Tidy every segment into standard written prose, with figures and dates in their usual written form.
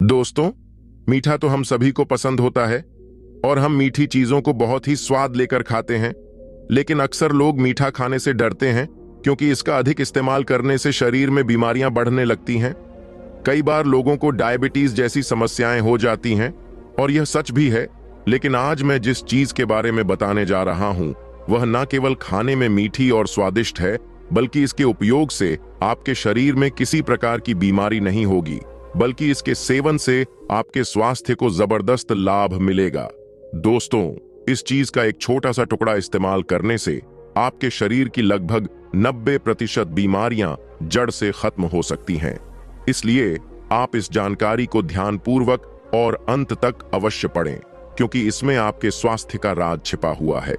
दोस्तों, मीठा तो हम सभी को पसंद होता है और हम मीठी चीजों को बहुत ही स्वाद लेकर खाते हैं। लेकिन अक्सर लोग मीठा खाने से डरते हैं क्योंकि इसका अधिक इस्तेमाल करने से शरीर में बीमारियां बढ़ने लगती हैं। कई बार लोगों को डायबिटीज जैसी समस्याएं हो जाती हैं और यह सच भी है। लेकिन आज मैं जिस चीज के बारे में बताने जा रहा हूं वह न केवल खाने में मीठी और स्वादिष्ट है, बल्कि इसके उपयोग से आपके शरीर में किसी प्रकार की बीमारी नहीं होगी, बल्कि इसके सेवन से आपके स्वास्थ्य को जबरदस्त लाभ मिलेगा। दोस्तों, इस चीज का एक छोटा सा टुकड़ा इस्तेमाल करने से आपके शरीर की लगभग 90% बीमारियां जड़ से खत्म हो सकती हैं। इसलिए आप इस जानकारी को ध्यानपूर्वक और अंत तक अवश्य पढ़ें, क्योंकि इसमें आपके स्वास्थ्य का राज छिपा हुआ है।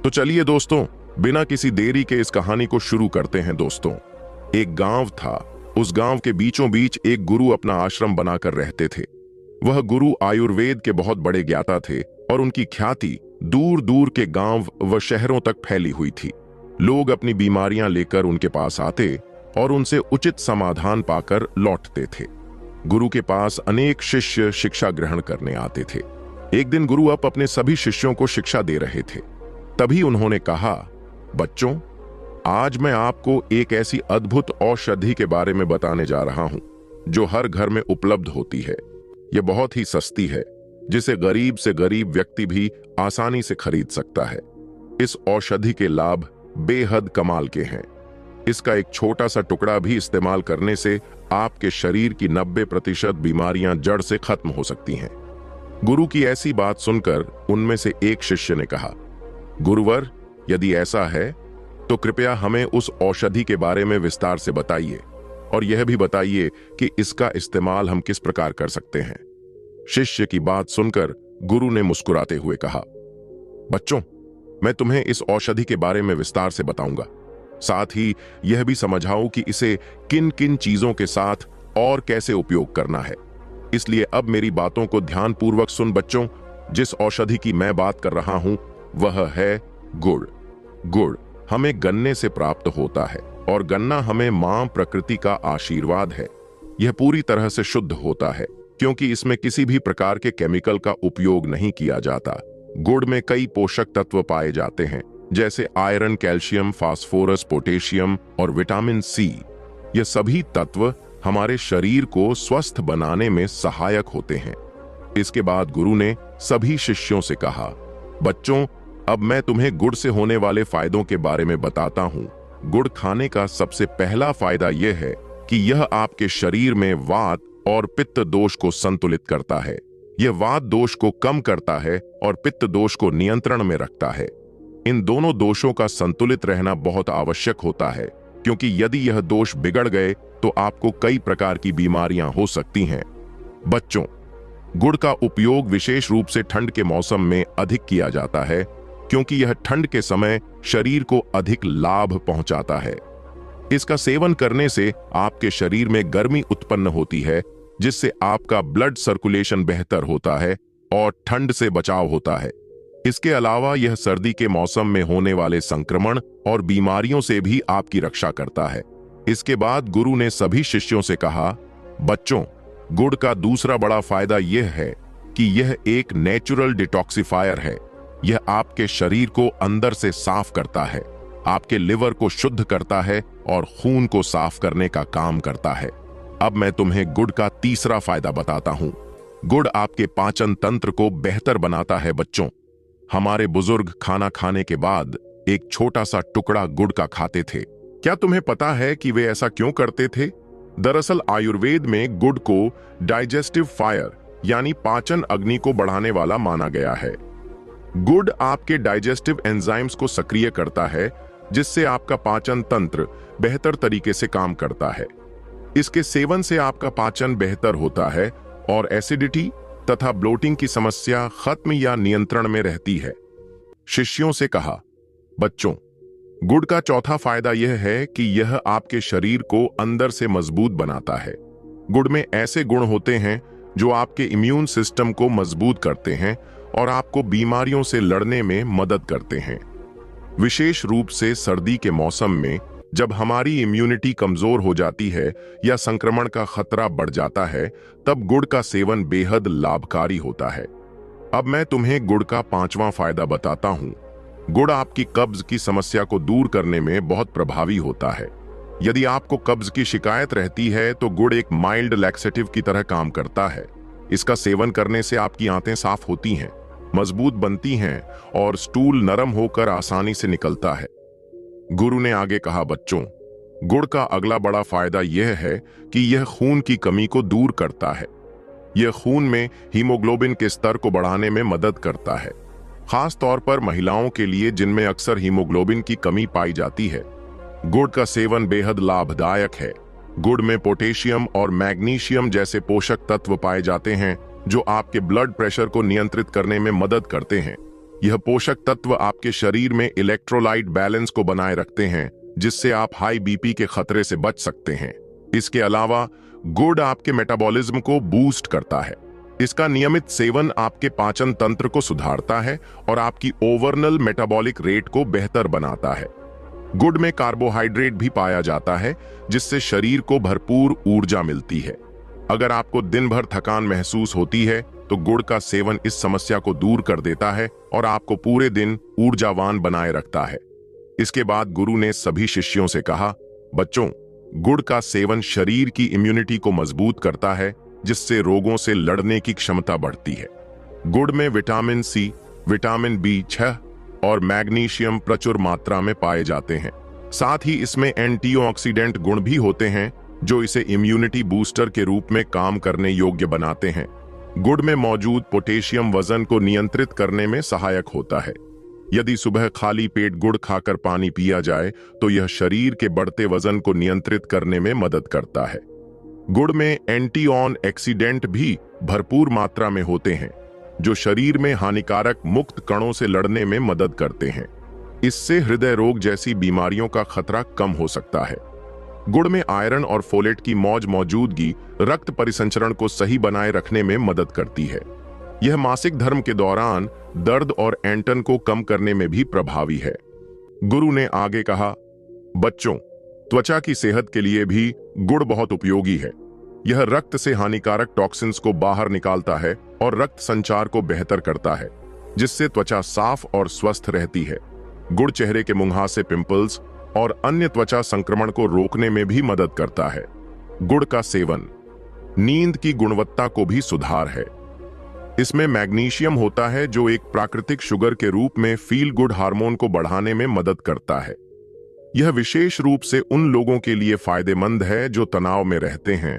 तो चलिए दोस्तों, बिना किसी देरी के इस कहानी को शुरू करते हैं। दोस्तों, एक गांव था। उस गांव के बीचों बीच एक गुरु अपना आश्रम बनाकर रहते थे। वह गुरु आयुर्वेद के बहुत बड़े ज्ञाता थे और उनकी ख्याति दूर दूर के गांव व शहरों तक फैली हुई थी। लोग अपनी बीमारियां लेकर उनके पास आते और उनसे उचित समाधान पाकर लौटते थे। गुरु के पास अनेक शिष्य शिक्षा ग्रहण करने आते थे। एक दिन गुरु अपने सभी शिष्यों को शिक्षा दे रहे थे। तभी उन्होंने कहा, बच्चों, आज मैं आपको एक ऐसी अद्भुत औषधि के बारे में बताने जा रहा हूं जो हर घर में उपलब्ध होती है। यह बहुत ही सस्ती है, जिसे गरीब से गरीब व्यक्ति भी आसानी से खरीद सकता है। इस औषधि के लाभ बेहद कमाल के हैं। इसका एक छोटा सा टुकड़ा भी इस्तेमाल करने से आपके शरीर की 90% बीमारियां जड़ से खत्म हो सकती हैं। गुरु की ऐसी बात सुनकर उनमें से एक शिष्य ने कहा, गुरुवर, यदि ऐसा है तो कृपया हमें उस औषधि के बारे में विस्तार से बताइए और यह भी बताइए कि इसका इस्तेमाल हम किस प्रकार कर सकते हैं। शिष्य की बात सुनकर गुरु ने मुस्कुराते हुए कहा, बच्चों, मैं तुम्हें इस औषधि के बारे में विस्तार से बताऊंगा। साथ ही यह भी समझाऊं कि इसे किन किन चीजों के साथ और कैसे उपयोग करना है। इसलिए अब मेरी बातों को ध्यानपूर्वक सुन बच्चों। जिस औषधि की मैं बात कर रहा हूं वह है गुड़। गुड़ हमें गन्ने से प्राप्त होता है और गन्ना हमें मां प्रकृति का आशीर्वाद है। यह पूरी तरह से शुद्ध होता है क्योंकि इसमें किसी भी प्रकार के केमिकल का उपयोग नहीं किया जाता। गुड़ में कई पोषक तत्व पाए जाते हैं, जैसे आयरन, कैल्शियम, फास्फोरस, पोटेशियम और विटामिन सी। ये सभी तत्व हमारे शरीर को स्वस्थ बनाने में सहायक होते हैं। इसके बाद गुरु ने सभी शिष्यों से कहा, बच्चों, अब मैं तुम्हें गुड़ से होने वाले फायदों के बारे में बताता हूं। गुड़ खाने का सबसे पहला फायदा यह है कि यह आपके शरीर में वात और पित्त दोष को संतुलित करता है। यह वात दोष को कम करता है और पित्त दोष को नियंत्रण में रखता है। इन दोनों दोषों का संतुलित रहना बहुत आवश्यक होता है, क्योंकि यदि यह दोष बिगड़ गए तो आपको कई प्रकार की बीमारियां हो सकती हैं। बच्चों, गुड़ का उपयोग विशेष रूप से ठंड के मौसम में अधिक किया जाता है, क्योंकि यह ठंड के समय शरीर को अधिक लाभ पहुंचाता है। इसका सेवन करने से आपके शरीर में गर्मी उत्पन्न होती है, जिससे आपका ब्लड सर्कुलेशन बेहतर होता है और ठंड से बचाव होता है। इसके अलावा यह सर्दी के मौसम में होने वाले संक्रमण और बीमारियों से भी आपकी रक्षा करता है। इसके बाद गुरु ने सभी शिष्यों से कहा, बच्चों, गुड़ का दूसरा बड़ा फायदा यह है कि यह एक नेचुरल डिटॉक्सिफायर है। यह आपके शरीर को अंदर से साफ करता है, आपके लिवर को शुद्ध करता है और खून को साफ करने का काम करता है। अब मैं तुम्हें गुड़ का तीसरा फायदा बताता हूं। गुड़ आपके पाचन तंत्र को बेहतर बनाता है। बच्चों, हमारे बुजुर्ग खाना खाने के बाद एक छोटा सा टुकड़ा गुड़ का खाते थे। क्या तुम्हें पता है कि वे ऐसा क्यों करते थे? दरअसल आयुर्वेद में गुड़ को डाइजेस्टिव फायर यानी पाचन अग्नि को बढ़ाने वाला माना गया है। गुड़ आपके डाइजेस्टिव एंजाइम्स को सक्रिय करता है, जिससे आपका पाचन तंत्र बेहतर तरीके से काम करता है। इसके सेवन से आपका पाचन बेहतर होता है और एसिडिटी तथा ब्लोटिंग की समस्या खत्म या नियंत्रण में रहती है। शिष्यों से कहा, बच्चों, गुड़ का चौथा फायदा यह है कि यह आपके शरीर को अंदर से मजबूत बनाता है। गुड़ में ऐसे गुण होते हैं जो आपके इम्यून सिस्टम को मजबूत करते हैं और आपको बीमारियों से लड़ने में मदद करते हैं। विशेष रूप से सर्दी के मौसम में जब हमारी इम्यूनिटी कमजोर हो जाती है या संक्रमण का खतरा बढ़ जाता है, तब गुड़ का सेवन बेहद लाभकारी होता है। अब मैं तुम्हें गुड़ का 5वां फायदा बताता हूँ। गुड़ आपकी कब्ज की समस्या को दूर करने में बहुत प्रभावी होता है। यदि आपको कब्ज की शिकायत रहती है तो गुड़ एक माइल्ड लैक्सेटिव की तरह काम करता है। इसका सेवन करने से आपकी आंतें साफ होती हैं, मजबूत बनती हैं और स्टूल नरम होकर आसानी से निकलता है। गुरु ने आगे कहा, बच्चों, गुड़ का अगला बड़ा फायदा यह है कि यह खून की कमी को दूर करता है। यह खून में हीमोग्लोबिन के स्तर को बढ़ाने में मदद करता है, खास तौर पर महिलाओं के लिए जिनमें अक्सर हीमोग्लोबिन की कमी पाई जाती है। गुड़ का सेवन बेहद लाभदायक है। गुड़ में पोटेशियम और मैग्नीशियम जैसे पोषक तत्व पाए जाते हैं जो आपके ब्लड प्रेशर को नियंत्रित करने में मदद करते हैं। यह पोषक तत्व आपके शरीर में इलेक्ट्रोलाइट बैलेंस को बनाए रखते हैं, जिससे आप हाई बीपी के खतरे से बच सकते हैं। इसके अलावा गुड़ आपके मेटाबॉलिज्म को बूस्ट करता है। इसका नियमित सेवन आपके पाचन तंत्र को सुधारता है और आपकी ओवरऑल मेटाबॉलिक रेट को बेहतर बनाता है। गुड़ में कार्बोहाइड्रेट भी पाया जाता है, जिससे शरीर को भरपूर ऊर्जा मिलती है। अगर आपको दिन भर थकान महसूस होती है तो गुड़ का सेवन इस समस्या को दूर कर देता है और आपको पूरे दिन ऊर्जावान बनाए रखता है। इसके बाद गुरु ने सभी शिष्यों से कहा, बच्चों, गुड़ का सेवन शरीर की इम्यूनिटी को मजबूत करता है, जिससे रोगों से लड़ने की क्षमता बढ़ती है। गुड़ में विटामिन सी, विटामिन B6 और मैग्नीशियम प्रचुर मात्रा में पाए जाते हैं। साथ ही इसमें एंटीऑक्सीडेंट गुण भी होते हैं जो इसे इम्यूनिटी बूस्टर के रूप में काम करने योग्य बनाते हैं। गुड़ में मौजूद पोटेशियम वजन को नियंत्रित करने में सहायक होता है। यदि सुबह खाली पेट गुड़ खाकर पानी पिया जाए तो यह शरीर के बढ़ते वजन को नियंत्रित करने में मदद करता है। गुड़ में एंटीऑक्सीडेंट भी भरपूर मात्रा में होते हैं जो शरीर में हानिकारक मुक्त कणों से लड़ने में मदद करते हैं। इससे हृदय रोग जैसी बीमारियों का खतरा कम हो सकता है। गुड़ में आयरन और फोलेट की मौजूदगी रक्त परिसंचरण को सही बनाए रखने में मदद करती है। यह मासिक धर्म के दौरान दर्द और ऐंठन को कम करने में भी प्रभावी है। गुरु ने आगे कहा, बच्चों, त्वचा की सेहत के लिए भी गुड़ बहुत उपयोगी है। यह रक्त से हानिकारक टॉक्सिन्स को बाहर निकालता है और रक्त संचार को बेहतर करता है, जिससे त्वचा साफ और स्वस्थ रहती है। गुड़ चेहरे के मुंहासे, पिंपल्स और अन्य त्वचा संक्रमण को रोकने में भी मदद करता है। गुड़ का सेवन नींद की गुणवत्ता को भी सुधार है। इसमें मैग्नीशियम होता है जो एक प्राकृतिक शुगर के रूप में फील गुड हार्मोन को बढ़ाने में मदद करता है। यह विशेष रूप से उन लोगों के लिए फायदेमंद है जो तनाव में रहते हैं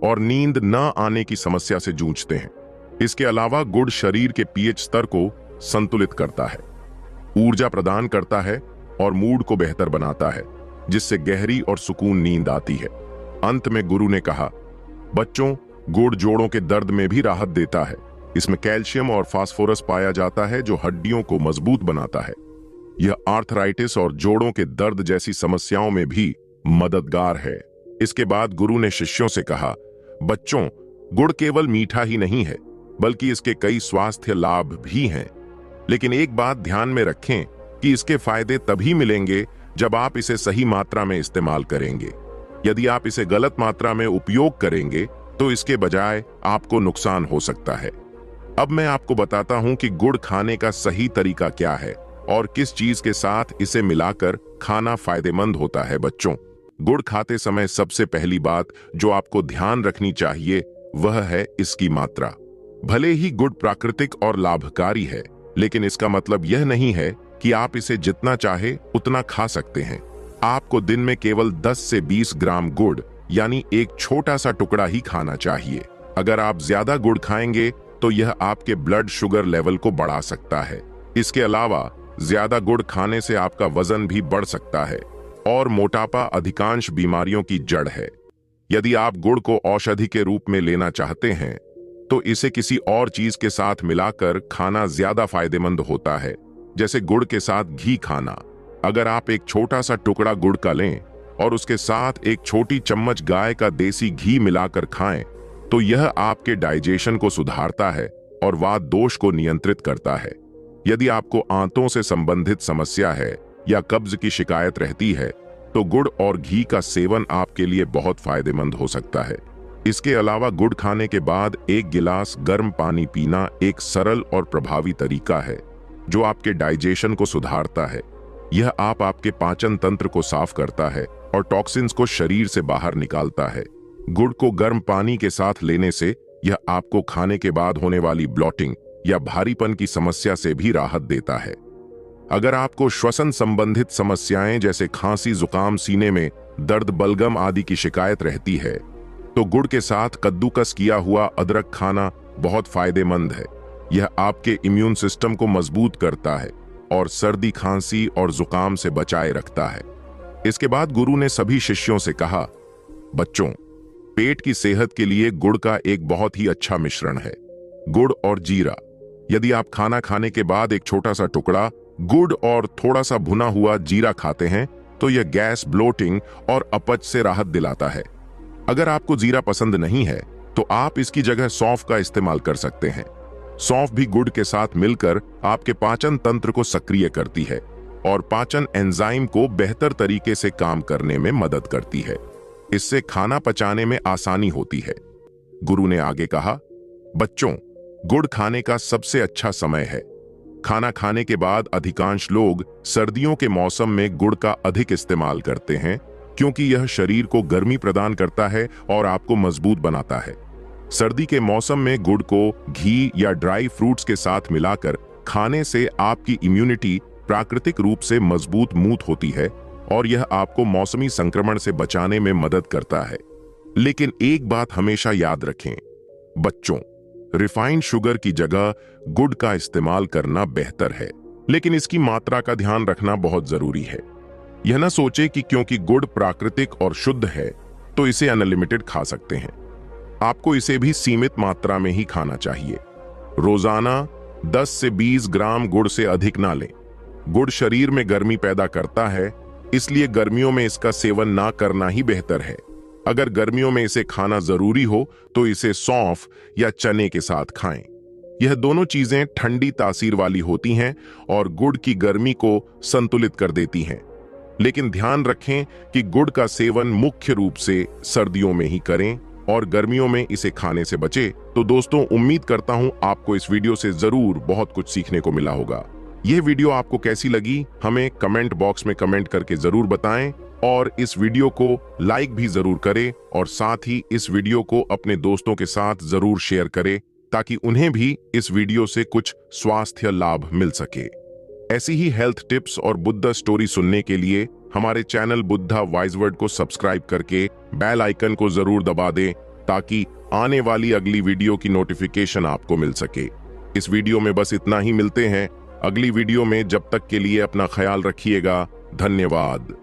और नींद न आने की समस्या से जूझते हैं। इसके अलावा गुड़ शरीर के पीएच स्तर को संतुलित करता है, ऊर्जा प्रदान करता है और मूड को बेहतर बनाता है, जिससे गहरी और सुकून नींद आती है। अंत में गुरु ने कहा, बच्चों, गुड़ जोड़ों के दर्द में भी राहत देता है। इसमें कैल्शियम और फास्फोरस पाया जाता है जो हड्डियों को मजबूत बनाता है। यह आर्थराइटिस और जोड़ों के दर्द जैसी समस्याओं में भी मददगार है। इसके बाद गुरु ने शिष्यों से कहा, बच्चों, गुड़ केवल मीठा ही नहीं है, बल्कि इसके कई स्वास्थ्य लाभ भी हैं। लेकिन एक बात ध्यान में रखें कि इसके फायदे तभी मिलेंगे जब आप इसे सही मात्रा में इस्तेमाल करेंगे। यदि आप इसे गलत मात्रा में उपयोग करेंगे तो इसके बजाय आपको नुकसान हो सकता है। अब मैं आपको बताता हूं कि गुड़ खाने का सही तरीका क्या है और किस चीज के साथ इसे मिलाकर खाना फायदेमंद होता है। बच्चों, गुड़ खाते समय सबसे पहली बात जो आपको ध्यान रखनी चाहिए वह है इसकी मात्रा। भले ही गुड़ प्राकृतिक और लाभकारी है, लेकिन इसका मतलब यह नहीं है कि आप इसे जितना चाहे उतना खा सकते हैं। आपको दिन में केवल 10 से 20 ग्राम गुड़ यानी एक छोटा सा टुकड़ा ही खाना चाहिए। अगर आप ज्यादा गुड़ खाएंगे तो यह आपके ब्लड शुगर लेवल को बढ़ा सकता है। इसके अलावा ज्यादा गुड़ खाने से आपका वजन भी बढ़ सकता है और मोटापा अधिकांश बीमारियों की जड़ है। यदि आप गुड़ को औषधि के रूप में लेना चाहते हैं तो इसे किसी और चीज के साथ मिलाकर खाना ज्यादा फायदेमंद होता है, जैसे गुड़ के साथ घी खाना। अगर आप एक छोटा सा टुकड़ा गुड़ का लें और उसके साथ एक छोटी चम्मच गाय का देसी घी मिलाकर खाएं तो यह आपके डाइजेशन को सुधारता है और वात दोष को नियंत्रित करता है। यदि आपको आंतों से संबंधित समस्या है या कब्ज की शिकायत रहती है तो गुड़ और घी का सेवन आपके लिए बहुत फायदेमंद हो सकता है। इसके अलावा गुड़ खाने के बाद 1 गिलास गर्म पानी पीना एक सरल और प्रभावी तरीका है जो आपके डाइजेशन को सुधारता है। यह आपके पाचन तंत्र को साफ करता है और टॉक्सिन्स को शरीर से बाहर निकालता है। गुड़ को गर्म पानी के साथ लेने से यह आपको खाने के बाद होने वाली ब्लॉटिंग या भारीपन की समस्या से भी राहत देता है। अगर आपको श्वसन संबंधित समस्याएं जैसे खांसी, जुकाम, सीने में दर्द, बलगम आदि की शिकायत रहती है तो गुड़ के साथ कद्दूकस किया हुआ अदरक खाना बहुत फायदेमंद है। यह आपके इम्यून सिस्टम को मजबूत करता है और सर्दी, खांसी और जुकाम से बचाए रखता है। इसके बाद गुरु ने सभी शिष्यों से कहा, बच्चों, पेट की सेहत के लिए गुड़ का एक बहुत ही अच्छा मिश्रण है, गुड़ और जीरा। यदि आप खाना खाने के बाद एक छोटा सा टुकड़ा गुड़ और थोड़ा सा भुना हुआ जीरा खाते हैं तो यह गैस, ब्लोटिंग और अपच से राहत दिलाता है। अगर आपको जीरा पसंद नहीं है तो आप इसकी जगह सौंफ का इस्तेमाल कर सकते हैं। सौंफ भी गुड़ के साथ मिलकर आपके पाचन तंत्र को सक्रिय करती है और पाचन एंजाइम को बेहतर तरीके से काम करने में मदद करती है। इससे खाना पचाने में आसानी होती है। गुरु ने आगे कहा, बच्चों, गुड़ खाने का सबसे अच्छा समय है। खाना खाने के बाद अधिकांश लोग सर्दियों के मौसम में गुड़ का अधिक इस्तेमाल करते हैं क्योंकि यह शरीर को गर्मी प्रदान करता है और आपको मजबूत बनाता है। सर्दी के मौसम में गुड़ को घी या ड्राई फ्रूट्स के साथ मिलाकर खाने से आपकी इम्यूनिटी प्राकृतिक रूप से मजबूत होती है और यह आपको मौसमी संक्रमण से बचाने में मदद करता है। लेकिन एक बात हमेशा याद रखें, बच्चों, रिफाइंड शुगर की जगह गुड़ का इस्तेमाल करना बेहतर है, लेकिन इसकी मात्रा का ध्यान रखना बहुत जरूरी है। यह न सोचे कि क्योंकि गुड़ प्राकृतिक और शुद्ध है तो इसे अनलिमिटेड खा सकते हैं। आपको इसे भी सीमित मात्रा में ही खाना चाहिए। रोजाना 10 से 20 ग्राम गुड़ से अधिक ना लें। गुड़ शरीर में गर्मी पैदा करता है, इसलिए गर्मियों में इसका सेवन ना करना ही बेहतर है। अगर गर्मियों में इसे खाना जरूरी हो तो इसे सौंफ या चने के साथ खाएं। यह दोनों चीजें ठंडी तासीर वाली होती हैं और गुड़ की गर्मी को संतुलित कर देती हैं। लेकिन ध्यान रखें कि गुड़ का सेवन मुख्य रूप से सर्दियों में ही करें और गर्मियों में इसे खाने से बचे। तो दोस्तों, उम्मीद करता हूं आपको इस वीडियो से जरूर बहुत कुछ सीखने को मिला होगा। यह वीडियो आपको कैसी लगी हमें कमेंट बॉक्स में कमेंट करके जरूर बताएं और इस वीडियो को लाइक भी जरूर करें और साथ ही इस वीडियो को अपने दोस्तों के साथ जरूर शेयर करें ताकि उन्हें भी इस वीडियो से कुछ स्वास्थ्य लाभ मिल सके। ऐसी ही हेल्थ टिप्स और बुद्धा स्टोरी सुनने के लिए हमारे चैनल बुद्धा वाइज वर्ड को सब्सक्राइब करके बेल आइकन को जरूर दबा दें ताकि आने वाली अगली वीडियो की नोटिफिकेशन आपको मिल सके। इस वीडियो में बस इतना ही। मिलते हैं अगली वीडियो में। जब तक के लिए अपना ख्याल रखिएगा। धन्यवाद।